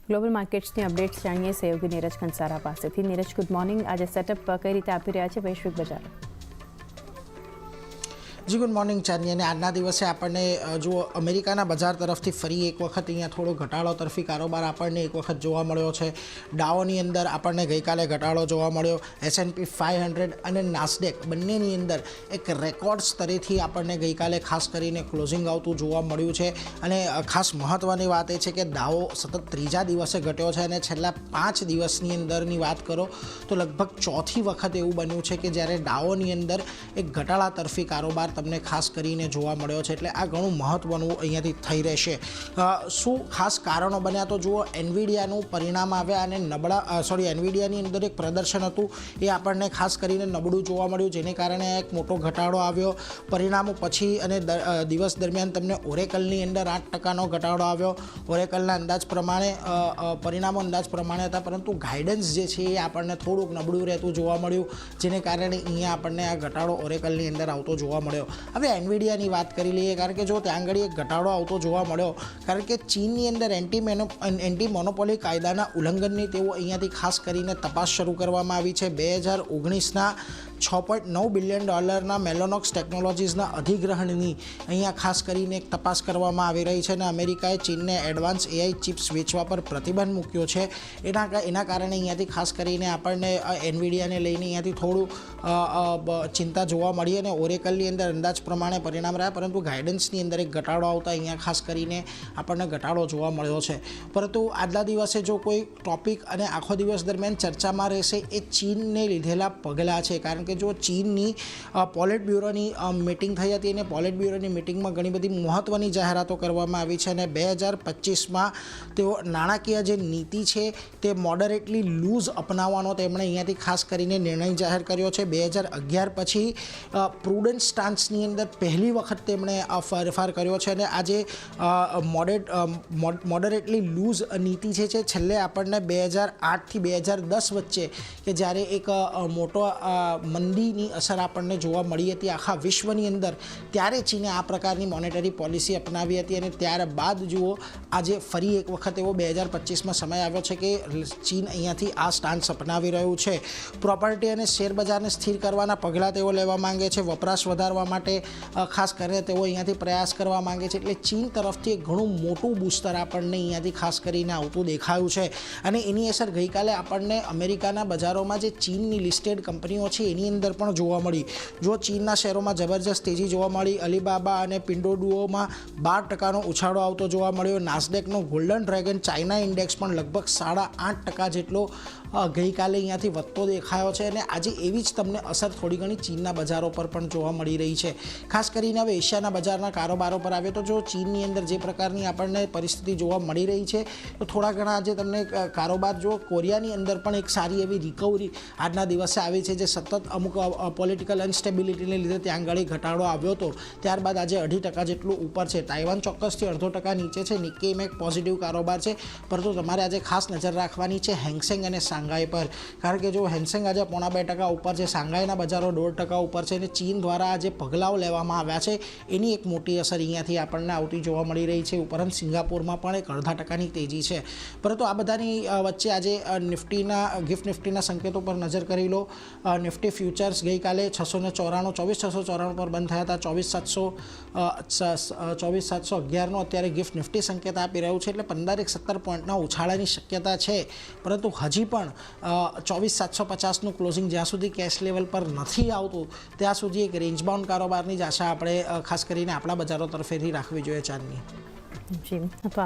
Global માર્કેટ્સની updates જાણીએ સહયોગી નીરજ કંસારા પાસેથી. Neeraj, good morning. આજે સેટઅપ કઈ રીતે આપી રહ્યા છે વૈશ્વિક બજારો? જી ગુડ મોર્નિંગ ચાંદની. અને આજના દિવસે આપણને જો અમેરિકાના બજાર તરફથી ફરી એક વખત અહીંયા થોડો ઘટાડો તરફી કારોબાર આપણને એક વખત જોવા મળ્યો છે. ડાઓની અંદર આપણને ગઈકાલે ઘટાડો જોવા મળ્યો. S&P 500 અને નાસ્ડેક બંનેની અંદર એક રેકોર્ડ સ્તરેથી આપણને ગઈકાલે ખાસ કરીને ક્લોઝિંગ આવતું જોવા મળ્યું છે. અને ખાસ મહત્ત્વની વાત એ છે કે ડાઓ સતત ત્રીજા દિવસે ઘટ્યો છે અને છેલ્લા 5 દિવસની અંદરની વાત કરો તો લગભગ ચોથી વખત એવું બન્યું છે કે જ્યારે ડાઓની અંદર એક ઘટાડા તરફી કારોબાર તમને ખાસ કરીને જોવા મળ્યો છે. એટલે આ ઘણું મહત્ત્વનું અહીંયાથી થઈ રહેશે. શું ખાસ કારણો બન્યા તો જુઓ, એનવીડિયાનું પરિણામ આવ્યા અને એનવીડિયાની અંદર એક પ્રદર્શન હતું એ આપણને ખાસ કરીને નબળું જોવા મળ્યું, જેને કારણે એક મોટો ઘટાડો આવ્યો. પરિણામો પછી અને દિવસ દરમિયાન તમને ઓરેકલની અંદર 8%નો ઘટાડો આવ્યો. ઓરેકલના અંદાજ પ્રમાણે પરિણામો અંદાજ પ્રમાણે હતા, પરંતુ ગાઈડન્સ જે છે એ આપણને થોડુંક નબળું રહેતું જોવા મળ્યું, જેને કારણે અહીંયા આપણને આ ઘટાડો ઓરેકલની અંદર આવતો જોવા મળ્યો. હવે એનવીડિયાની વાત કરી લઈએ, કારણ કે જો ત્યાં આગળ એક ઘટાડો આવતો જોવા મળ્યો, કારણ કે ચીનની અંદર એન્ટી મોનોપોલી કાયદાના ઉલ્લંઘનની તેઓ અહીંયાથી ખાસ કરીને તપાસ શરૂ કરવામાં આવી છે. 2019ના $6.9 બિલિયન મેલોનોક્સ ટેકનોલોજીસના અધિગ્રહણની અહીંયા ખાસ કરીને એક તપાસ કરવામાં આવી રહી છે. અને અમેરિકાએ ચીનને એડવાન્સ AI ચિપ્સ વેચવા પર પ્રતિબંધ મૂક્યો છે. એના કારણે અહીંયાથી ખાસ કરીને આપણને એનવીડિયાને લઈને અહીંયાથી થોડું ચિંતા જોવા મળી અને ઓરેકલની અંદર અંદાજ પ્રમાણે પરિણામ રહ્યા, પરંતુ ગાઈડન્સની અંદર એક ઘટાડો આવતા અહીંયા ખાસ કરીને આપણને ઘટાડો જોવા મળ્યો છે. પરંતુ આજના દિવસે જો કોઈ ટોપિક અને આખો દિવસ દરમિયાન ચર્ચામાં રહેશે એ ચીનને લીધેલા પગલાં છે. કારણ કે જો ચીનની પોલિટ બ્યુરોની મિટિંગ થઈ હતી અને પોલિટ બ્યુરોની મિટિંગમાં ઘણી બધી મહત્ત્વની જાહેરાતો કરવામાં આવી છે અને 2025માં તેઓ નાણાકીય જે નીતિ છે તે મોડરેટલી લૂઝ અપનાવવાનો તેમણે અહીંયાથી ખાસ કરીને નિર્ણય જાહેર કર્યો છે. 2011 પછી પ્રુડન્ટ સ્ટાન્સની અંદર પહેલી વખત તેમણે ફેરફાર કર્યો છે. અને આ જે મોડરેટલી લૂઝ નીતિ છે છેલ્લે આપણને 2008થી 2010 વચ્ચે કે જ્યારે એક મોટો મંદીની અસર આપણને જોવા મળી હતી આખા વિશ્વની અંદર, ત્યારે ચીને આ પ્રકારની મોનેટરી પોલિસી અપનાવી હતી. અને ત્યારબાદ જુઓ આજે ફરી એક વખત એવો 2025માં સમય આવ્યો છે કે ચીન અહીંયાથી આ સ્ટાન્સ અપનાવી રહ્યું છે. પ્રોપર્ટી અને શેર બજારને સ્થિર કરવાના પગલાં તેઓ લેવા માંગે છે. વપરાશ વધારવા માટે ખાસ કરીને તેઓ અહીંયાથી પ્રયાસ કરવા માંગે છે. એટલે ચીન તરફથી એક ઘણું મોટું બૂસ્ટર આપણને અહીંયાથી ખાસ કરીને આવતું દેખાયું છે. અને એની અસર ગઈકાલે આપણને અમેરિકાના બજારોમાં જે ચીનની લિસ્ટેડ કંપનીઓ છે એની અંદર પણ જોવા મળી. જો ચીનના શેરોમાં જબરજસ્ત તેજી જોવા મળી. અલીબાબા અને પિન્ડોડુઓમાં 12%નો ઉછાળો આવતો જોવા મળ્યો. નાસ્ડેકનો ગોલ્ડન ડ્રેગન ચાઇના ઇન્ડેક્સ પણ લગભગ 8.5% જેટલો ગઈકાલે અહીંયાથી વધતો દેખાયો છે. અને આજે એવી જ તમને અસર થોડી ઘણી ચીનના બજારો પર પણ જોવા મળી રહી છે. ખાસ કરીને હવે એશિયાના બજારના કારોબારો પર આવે તો જો ચીનની અંદર જે પ્રકારની આપણને પરિસ્થિતિ જોવા મળી રહી છે તો થોડા ઘણા આજે તમને કારોબાર જો કોરિયાની અંદર પણ એક સારી એવી રિકવરી આજના દિવસે આવી છે, જે સતત અમુક પોલિટિકલ અનસ્ટેબિલિટીને લીધે ત્યાં આગળ ઘટાડો આવ્યો હતો, ત્યારબાદ આજે 2.5% જેટલું ઉપર છે. તાઇવાન ચોક્કસથી 0.5% નીચે છે. નિક્કેઈમાં એક પોઝિટિવ કારોબાર છે, પરંતુ તમારે આજે ખાસ નજર રાખવાની છે હેંગસેંગ અને શાંઘાઈ પર. કારણ કે જો હેંગસેંગ આજે 0.5% ઉપર છે, શાંઘાઈના બજારો 1.5% ઉપર છે. અને ચીન દ્વારા આજે પગલાઓ લેવામાં આવ્યા છે એની એક મોટી અસર અહીંયાથી આપણને આવતી જોવા મળી રહી છે. ઉપરાંત સિંગાપુરમાં પણ એક 0.5%ની તેજી છે. પરંતુ આ બધાની વચ્ચે આજે ગિફ્ટ નિફ્ટીના સંકેતો પર નજર કરી લો. નિફ્ટી ફ્યુચર્સ ગઈકાલે 24,694 પર બંધ થયા હતા. 24,711નો અત્યારે ગિફ્ટ નિફ્ટી સંકેત આપી રહ્યું છે. એટલે 15-17 પોઈન્ટના ઉછાળાની શક્યતા છે, પરંતુ હજી પણ 24,750નું ક્લોઝિંગ જ્યાં સુધી કેશ લેવલ પર નથી આવતું ત્યાં સુધી એક રેન્જબાઉન્ડ કારોબારની જ આશા આપણે ખાસ કરીને આપણા બજારો તરફેથી રાખવી જોઈએ. ચાંદની જી, તો